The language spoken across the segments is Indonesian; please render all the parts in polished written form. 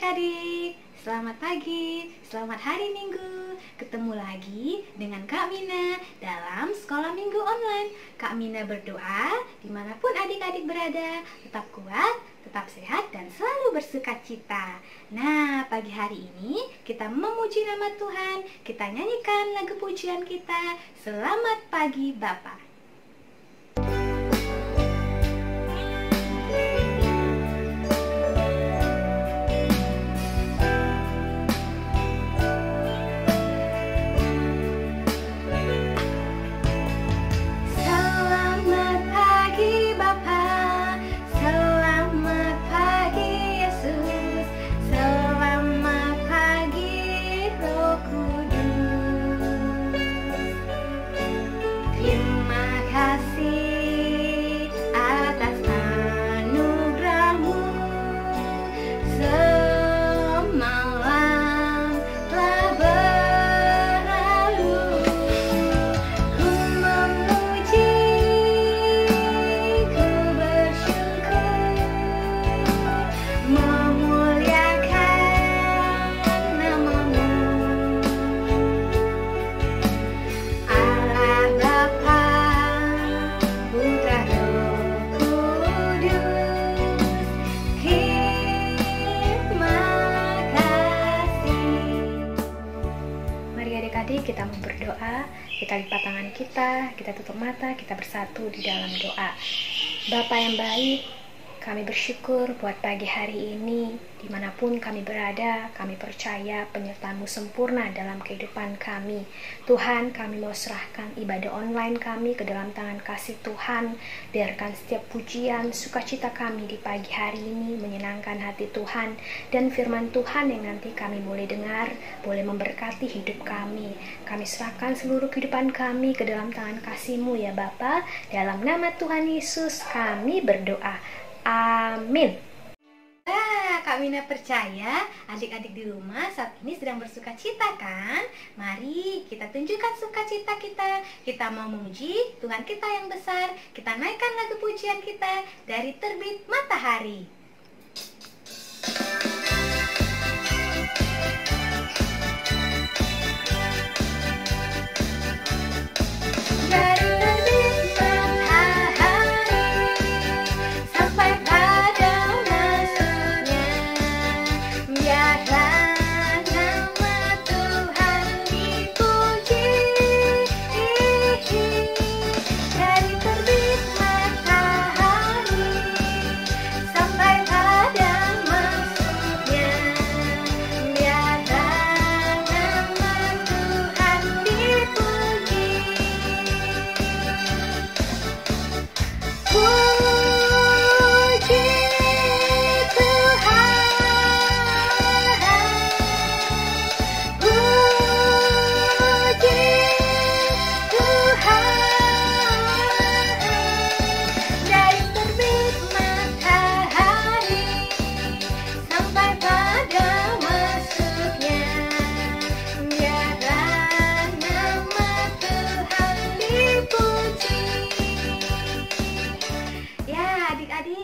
adik-adik, selamat pagi, selamat hari Minggu. Ketemu lagi dengan Kak Mina dalam Sekolah Minggu Online. Kak Mina berdoa dimanapun adik-adik berada, tetap kuat, tetap sehat, dan selalu bersukacita. Nah, pagi hari ini kita memuji nama Tuhan. Kita nyanyikan lagu pujian kita, Selamat Pagi Bapa. Kita mau berdoa, kita lipat tangan kita tutup mata, kita bersatu di dalam doa. Bapa yang baik, kami bersyukur buat pagi hari ini. Dimanapun kami berada, kami percaya penyertaan-Mu sempurna dalam kehidupan kami. Tuhan, kami mau serahkan ibadah online kami ke dalam tangan kasih Tuhan. Biarkan setiap pujian, sukacita kami di pagi hari ini menyenangkan hati Tuhan. Dan firman Tuhan yang nanti kami boleh dengar, boleh memberkati hidup kami. Kami serahkan seluruh kehidupan kami ke dalam tangan kasih-Mu ya Bapa. Dalam nama Tuhan Yesus kami berdoa. Amin. Kak Mina percaya adik-adik di rumah saat ini sedang bersukacita kan? Mari kita tunjukkan sukacita kita. Kita mau memuji Tuhan kita yang besar. Kita naikkan lagu pujian kita dari terbit matahari.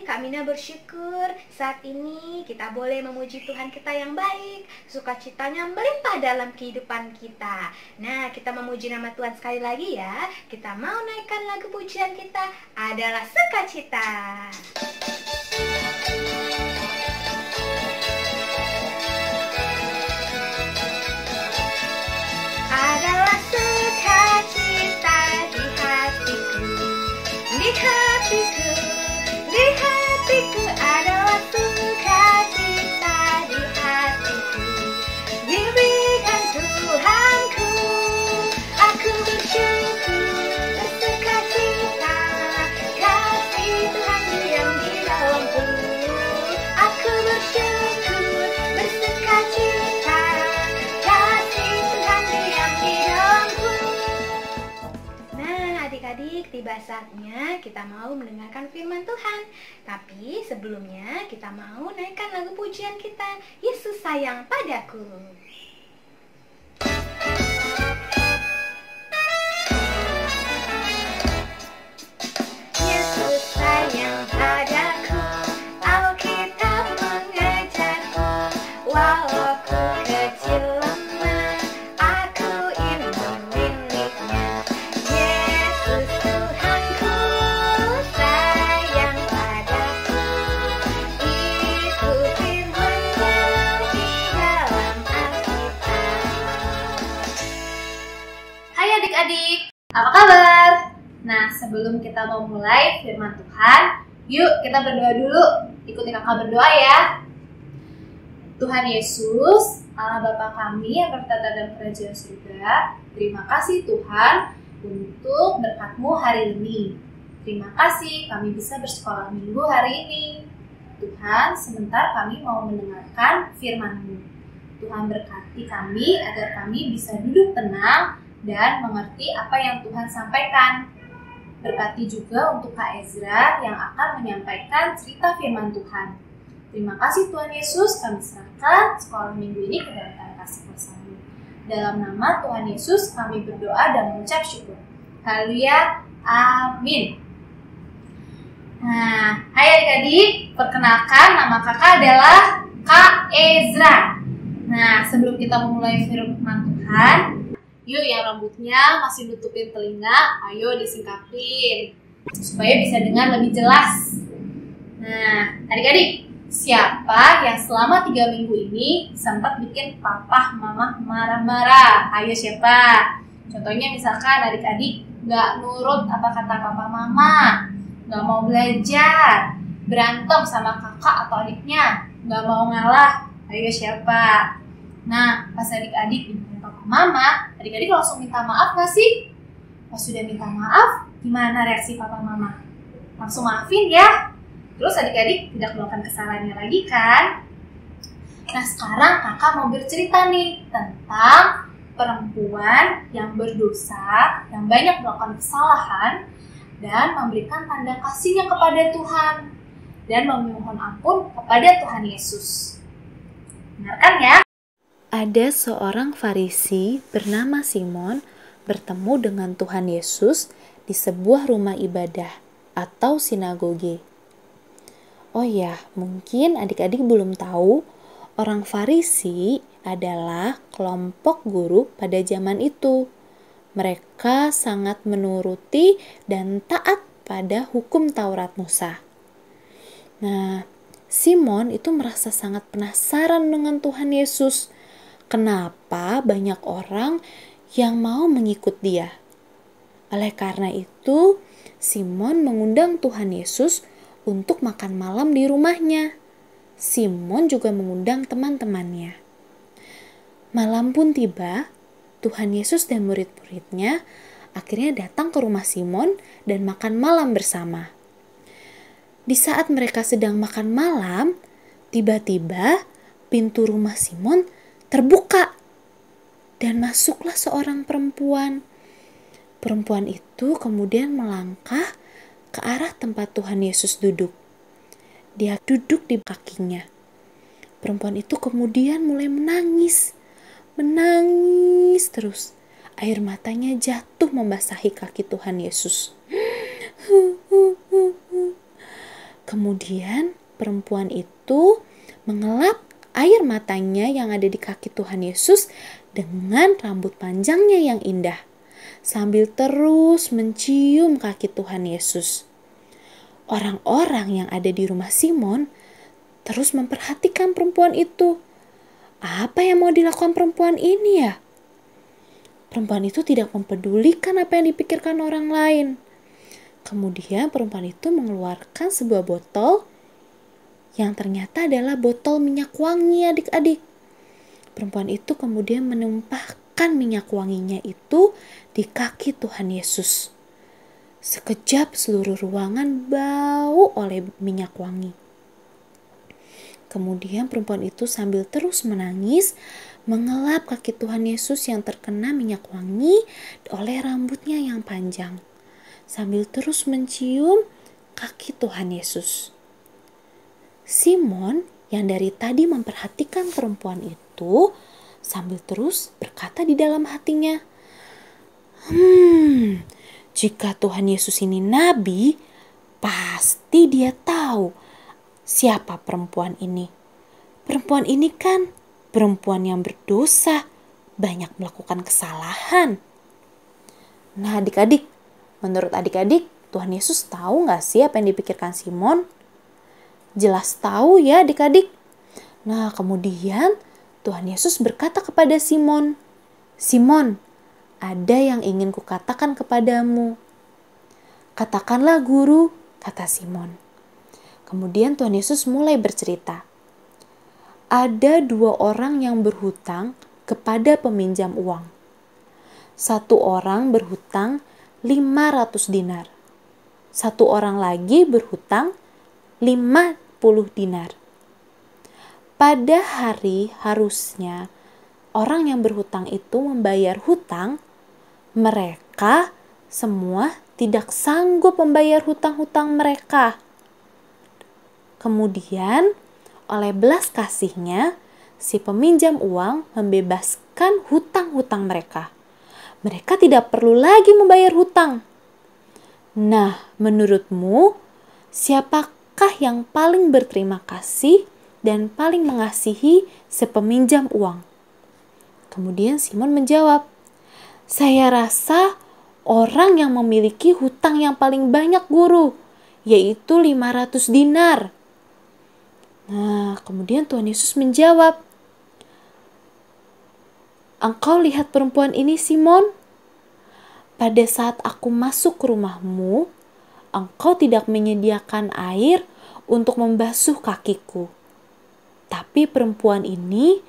Kak Mina bersyukur saat ini kita boleh memuji Tuhan kita yang baik, sukacitanya melimpah dalam kehidupan kita. Nah, kita memuji nama Tuhan sekali lagi ya. Kita mau naikkan lagu pujian kita adalah sukacita. Adalah sukacita di hatiku, di hatiku. Di hatiku adalah sukacita, di hatiku diberikan Tuhanku. Aku bersyukur, bersukacita, kasih Tuhan yang di dalamku. Aku bersyukur, bersukacita, kasih Tuhan yang di dalamku. Nah, adik-adik, tiba saatnya kita mau mendengarkan firman Tuhan. Tapi sebelumnya kita mau naikkan lagu pujian kita, Yesus sayang padaku. Yesus sayang padaku, Alkitab mengajarku. Apa kabar? Nah, sebelum kita mau mulai firman Tuhan, yuk kita berdoa dulu. Ikuti kakak berdoa ya. Tuhan Yesus, Allah Bapa kami yang bertata dalam kerajaan surga, terima kasih Tuhan untuk berkat-Mu hari ini. Terima kasih kami bisa bersekolah minggu hari ini. Tuhan, sebentar kami mau mendengarkan firman-Mu. Tuhan berkati kami agar kami bisa duduk tenang dan mengerti apa yang Tuhan sampaikan. Berkati juga untuk Kak Ezra yang akan menyampaikan cerita firman Tuhan. Terima kasih Tuhan Yesus, kami serahkan sekolah minggu ini ke dalam tangan kasih kuasa-Mu. Dalam nama Tuhan Yesus kami berdoa dan mengucap syukur. Haleluya, amin. Nah, hai adik-adik, perkenalkan nama kakak adalah Kak Ezra. Nah, sebelum kita memulai firman Tuhan, yuk yang rambutnya masih nutupin telinga, ayo disingkapin supaya bisa dengar lebih jelas. Nah, adik-adik, siapa yang selama 3 minggu ini sempat bikin papa mama marah-marah? Ayo siapa? Contohnya misalkan adik-adik gak nurut apa kata papa mama, gak mau belajar, berantem sama kakak atau adiknya, gak mau ngalah. Ayo siapa? Nah, pas adik-adik dimarahin papa mama, adik-adik langsung minta maaf gak sih? Pas sudah minta maaf, gimana reaksi papa mama? Langsung maafin ya? Terus adik-adik tidak melakukan kesalahannya lagi kan? Nah, sekarang kakak mau bercerita nih tentang perempuan yang berdosa, yang banyak melakukan kesalahan dan memberikan tanda kasihnya kepada Tuhan dan memohon ampun kepada Tuhan Yesus. Benar kan ya? Ada seorang Farisi bernama Simon bertemu dengan Tuhan Yesus di sebuah rumah ibadah atau sinagoge. Oh ya, mungkin adik-adik belum tahu, orang Farisi adalah kelompok guru pada zaman itu. Mereka sangat menuruti dan taat pada hukum Taurat Musa. Nah, Simon itu merasa sangat penasaran dengan Tuhan Yesus. Kenapa banyak orang yang mau mengikut dia? Oleh karena itu, Simon mengundang Tuhan Yesus untuk makan malam di rumahnya. Simon juga mengundang teman-temannya. Malam pun tiba, Tuhan Yesus dan murid-muridnya akhirnya datang ke rumah Simon dan makan malam bersama. Di saat mereka sedang makan malam, tiba-tiba pintu rumah Simon terbuka dan masuklah seorang perempuan. Perempuan itu kemudian melangkah ke arah tempat Tuhan Yesus duduk. Dia duduk di kakinya. Perempuan itu kemudian mulai menangis terus. Air matanya jatuh membasahi kaki Tuhan Yesus. Kemudian perempuan itu mengelap air matanya yang ada di kaki Tuhan Yesus dengan rambut panjangnya yang indah, sambil terus mencium kaki Tuhan Yesus. Orang-orang yang ada di rumah Simon terus memperhatikan perempuan itu. Apa yang mau dilakukan perempuan ini ya? Perempuan itu tidak mempedulikan apa yang dipikirkan orang lain. Kemudian perempuan itu mengeluarkan sebuah botol yang ternyata adalah botol minyak wangi adik-adik. Perempuan itu kemudian menumpahkan minyak wanginya itu di kaki Tuhan Yesus. Sekejap seluruh ruangan bau oleh minyak wangi. Kemudian perempuan itu sambil terus menangis, mengelap kaki Tuhan Yesus yang terkena minyak wangi oleh rambutnya yang panjang, sambil terus mencium kaki Tuhan Yesus. Simon yang dari tadi memperhatikan perempuan itu sambil terus berkata di dalam hatinya, jika Tuhan Yesus ini nabi, pasti dia tahu siapa perempuan ini. Perempuan ini kan perempuan yang berdosa, banyak melakukan kesalahan. Nah adik-adik, menurut adik-adik, Tuhan Yesus tahu gak sih apa yang dipikirkan Simon? Jelas tahu ya adik-adik. Nah kemudian Tuhan Yesus berkata kepada Simon, "Simon, ada yang ingin kukatakan kepadamu." "Katakanlah, Guru," kata Simon. Kemudian Tuhan Yesus mulai bercerita. Ada 2 orang yang berhutang kepada peminjam uang. Satu orang berhutang 500 dinar. Satu orang lagi berhutang 50 dinar. Pada hari harusnya orang yang berhutang itu membayar hutang, mereka semua tidak sanggup membayar hutang-hutang mereka. Kemudian, oleh belas kasihnya, si peminjam uang membebaskan hutang-hutang mereka. Mereka tidak perlu lagi membayar hutang. Nah, menurutmu, siapakah yang paling berterima kasih dan paling mengasihi si peminjam uang? Kemudian Simon menjawab, "Saya rasa orang yang memiliki hutang yang paling banyak, Guru, yaitu 500 dinar. Nah, kemudian Tuhan Yesus menjawab, "Engkau lihat perempuan ini, Simon? Pada saat aku masuk ke rumahmu, engkau tidak menyediakan air untuk membasuh kakiku. Tapi perempuan ini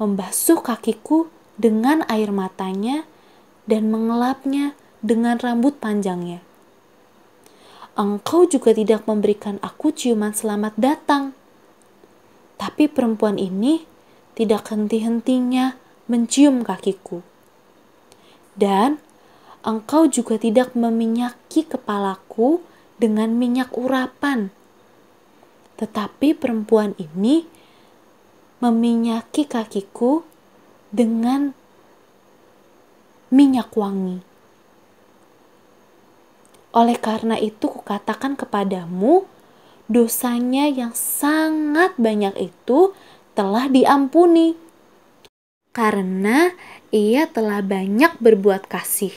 membasuh kakiku dengan air matanya dan mengelapnya dengan rambut panjangnya. Engkau juga tidak memberikan aku ciuman selamat datang. Tapi perempuan ini tidak henti-hentinya mencium kakiku. Dan engkau juga tidak meminyaki kepalaku dengan minyak urapan. Tetapi perempuan ini meminyaki kakiku dengan minyak wangi. Oleh karena itu kukatakan kepadamu, dosanya yang sangat banyak itu telah diampuni, karena ia telah banyak berbuat kasih.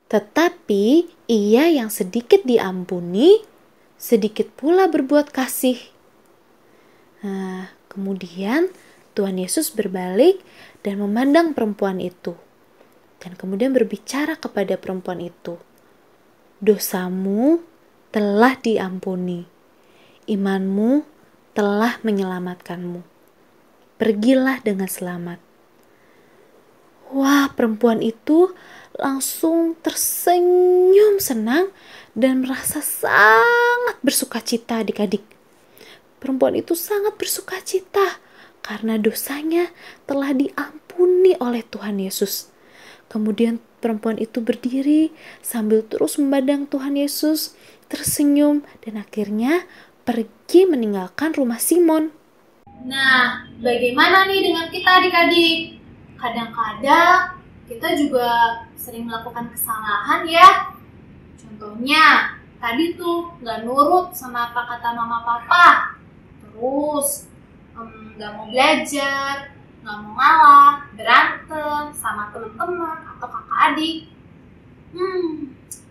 Tetapi ia yang sedikit diampuni, sedikit pula berbuat kasih." Nah, kemudian Tuhan Yesus berbalik dan memandang perempuan itu. Dan kemudian berbicara kepada perempuan itu, "Dosamu telah diampuni. Imanmu telah menyelamatkanmu. Pergilah dengan selamat." Wah, perempuan itu langsung tersenyum senang dan merasa sangat bersukacita adik-adik. Perempuan itu sangat bersukacita karena dosanya telah diampuni oleh Tuhan Yesus. Kemudian perempuan itu berdiri sambil terus memandang Tuhan Yesus, tersenyum, dan akhirnya pergi meninggalkan rumah Simon. Nah, bagaimana nih dengan kita adik-adik? Kadang-kadang kita juga sering melakukan kesalahan ya. Contohnya, tadi tuh gak nurut sama apa kata mama papa. Terus, gak mau belajar, gak mau ngalah, berantem sama teman-teman atau kakak adik.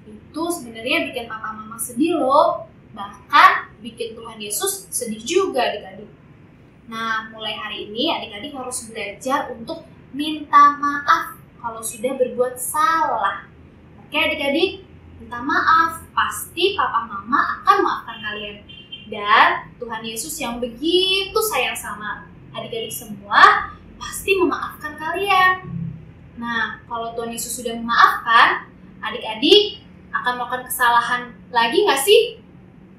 Itu sebenarnya bikin papa mama sedih loh. Bahkan bikin Tuhan Yesus sedih juga adik-adik. Nah, mulai hari ini adik-adik harus belajar untuk minta maaf kalau sudah berbuat salah. Oke adik-adik, minta maaf. Pasti papa mama akan maafkan kalian. Dan Tuhan Yesus yang begitu sayang sama adik-adik semua pasti memaafkan kalian. Nah, kalau Tuhan Yesus sudah memaafkan, adik-adik akan melakukan kesalahan lagi nggak sih?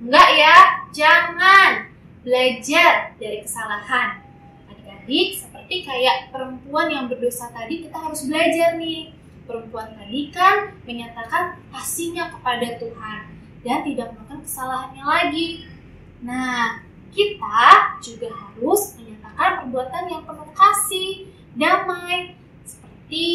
Enggak ya, jangan. Belajar dari kesalahan. Adik-adik, seperti kayak perempuan yang berdosa tadi, kita harus belajar nih. Perempuan tadi kan menyatakan kasihnya kepada Tuhan dan tidak melakukan kesalahannya lagi. Nah, kita juga harus menyatakan perbuatan yang penuh kasih, damai. Seperti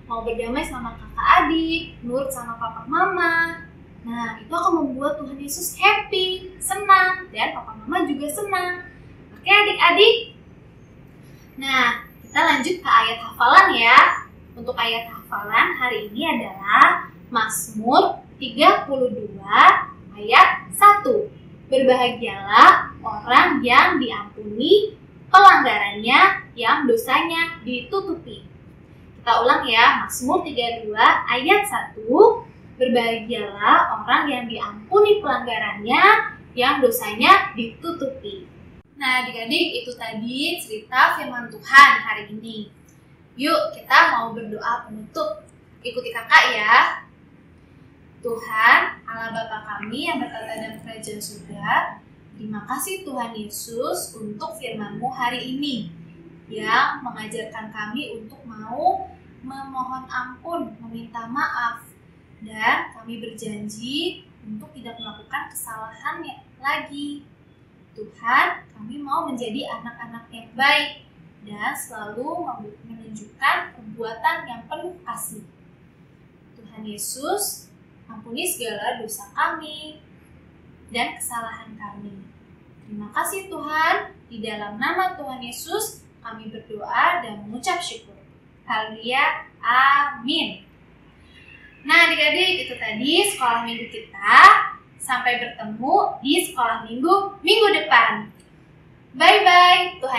mau berdamai sama kakak adik, nurut sama papa mama. Nah, itu akan membuat Tuhan Yesus happy, senang, dan papa mama juga senang. Oke adik-adik? Nah, kita lanjut ke ayat hafalan ya. Untuk ayat hafalan hari ini adalah Mazmur 32 ayat 1. Berbahagialah orang yang diampuni pelanggarannya, yang dosanya ditutupi. Kita Kita ulang ya, Mazmur 32 ayat 1. Berbahagialah orang yang diampuni pelanggarannya, yang dosanya ditutupi. Nah, adik-adik, itu tadi cerita firman Tuhan hari ini. Yuk, kita mau berdoa penutup. Ikuti kakak ya. Tuhan, Allah Bapa kami yang bertata dalam kerajaan surga, terima kasih Tuhan Yesus untuk firman-Mu hari ini yang mengajarkan kami untuk mau memohon ampun, meminta maaf, dan kami berjanji untuk tidak melakukan kesalahan lagi. Tuhan, kami mau menjadi anak-anak yang baik dan selalu menunjukkan perbuatan yang penuh kasih. Tuhan Yesus, ampuni segala dosa kami dan kesalahan kami. Terima kasih Tuhan, di dalam nama Tuhan Yesus kami berdoa dan mengucap syukur. Haleluya, amin. Nah adik-adik, itu tadi sekolah minggu kita. Sampai bertemu di sekolah minggu depan. Bye-bye, Tuhan